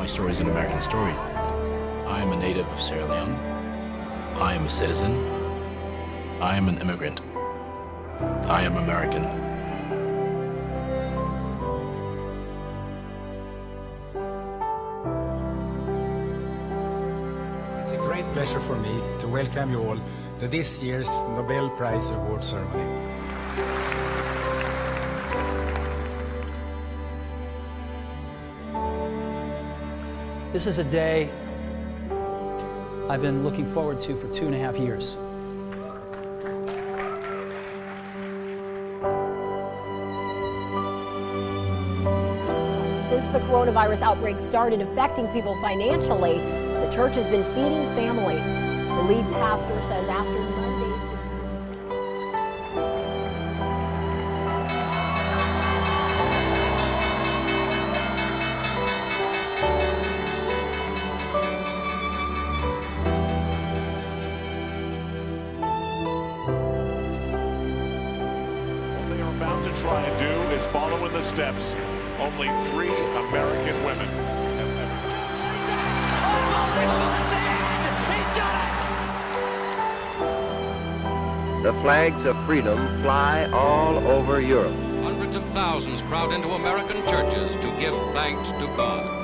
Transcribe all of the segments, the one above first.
My story is an American story. I am a native of Sierra Leone. I am a citizen. I am an immigrant. I am American. It's a great pleasure for me to welcome you all to this year's Nobel Prize Award ceremony. This is a day I've been looking forward to for 2.5 years. Since the coronavirus outbreak started affecting people financially, the church has been feeding families. The lead pastor says after Monday's What they are about to try and do is follow in the steps only 3 American women have ever. Unbelievable at the end! He's done it! The flags of freedom fly all over Europe. Hundreds of thousands crowd into American churches to give thanks to God.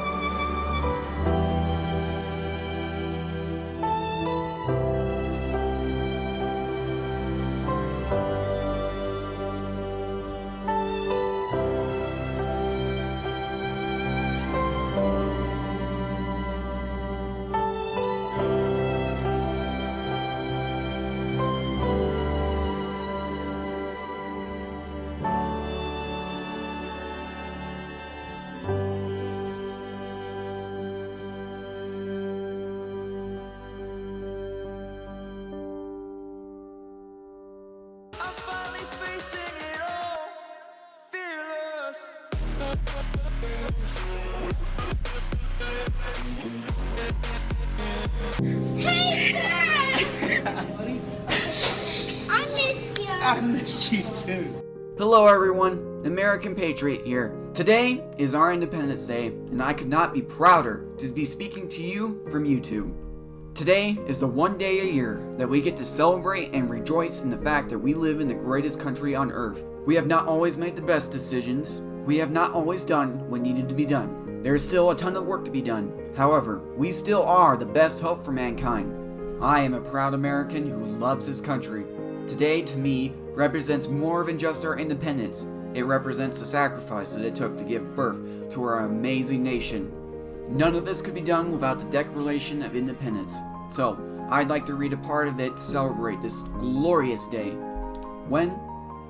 I'm finally facing it all, fearless. Hey, Dad! I miss you. Hello everyone, American Patriot here. Today is our Independence Day, and I could not be prouder to be speaking to you from YouTube. Today is the one day a year that we get to celebrate and rejoice in the fact that we live in the greatest country on earth. We have not always made the best decisions. We have not always done what needed to be done. There is still a ton of work to be done. However, we still are the best hope for mankind. I am a proud American who loves his country. Today, to me, represents more than just our independence. It represents the sacrifice that it took to give birth to our amazing nation. None of this could be done without the Declaration of Independence. So, I'd like to read a part of it to celebrate this glorious day. When,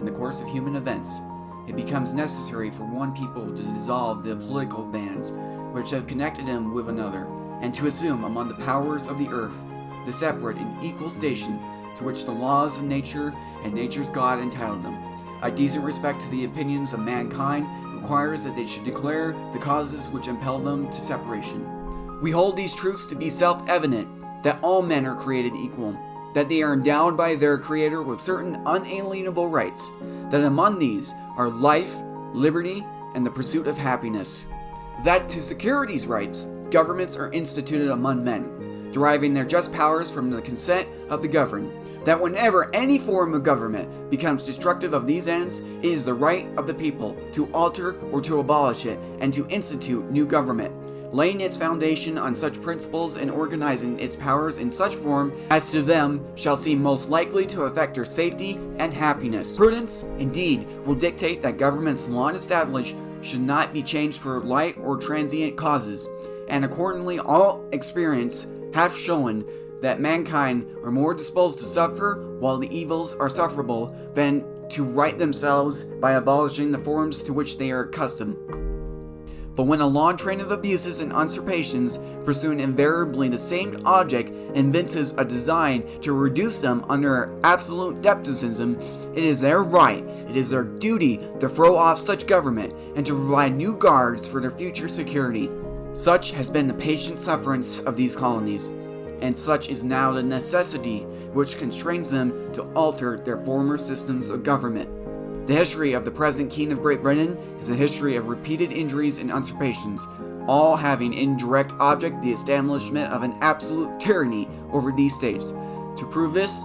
in the course of human events, it becomes necessary for one people to dissolve the political bands which have connected them with another, and to assume among the powers of the earth the separate and equal station to which the laws of nature and nature's God entitled them. A decent respect to the opinions of mankind requires that they should declare the causes which impel them to separation. We hold these truths to be self-evident, that all men are created equal, that they are endowed by their Creator with certain unalienable rights, that among these are life, liberty, and the pursuit of happiness. That to secure these rights, governments are instituted among men, deriving their just powers from the consent of the governed, that whenever any form of government becomes destructive of these ends, it is the right of the people to alter or to abolish it, and to institute new government, laying its foundation on such principles and organizing its powers in such form as to them shall seem most likely to affect their safety and happiness. Prudence, indeed, will dictate that governments long established should not be changed for light or transient causes, and accordingly all experience hath shown that mankind are more disposed to suffer while the evils are sufferable than to right themselves by abolishing the forms to which they are accustomed. But when a long train of abuses and usurpations, pursuing invariably the same object, evinces a design to reduce them under absolute despotism, it is their right, it is their duty to throw off such government and to provide new guards for their future security. Such has been the patient sufferance of these colonies, and such is now the necessity which constrains them to alter their former systems of government. The history of the present King of Great Britain is a history of repeated injuries and usurpations, all having in direct object the establishment of an absolute tyranny over these states. To prove this,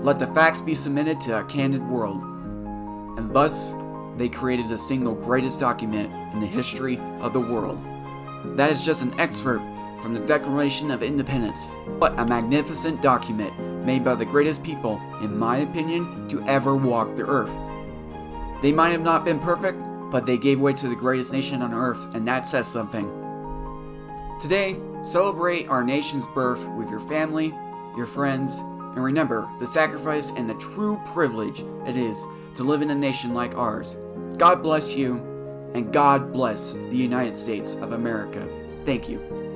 let the facts be submitted to a candid world. And thus, they created the single greatest document in the history of the world. That is just an excerpt from the Declaration of Independence. What a magnificent document made by the greatest people, in my opinion, to ever walk the earth. They might have not been perfect, but they gave way to the greatest nation on earth, and that says something. Today, celebrate our nation's birth with your family, your friends, and remember the sacrifice and the true privilege it is to live in a nation like ours. God bless you, and God bless the United States of America. Thank you.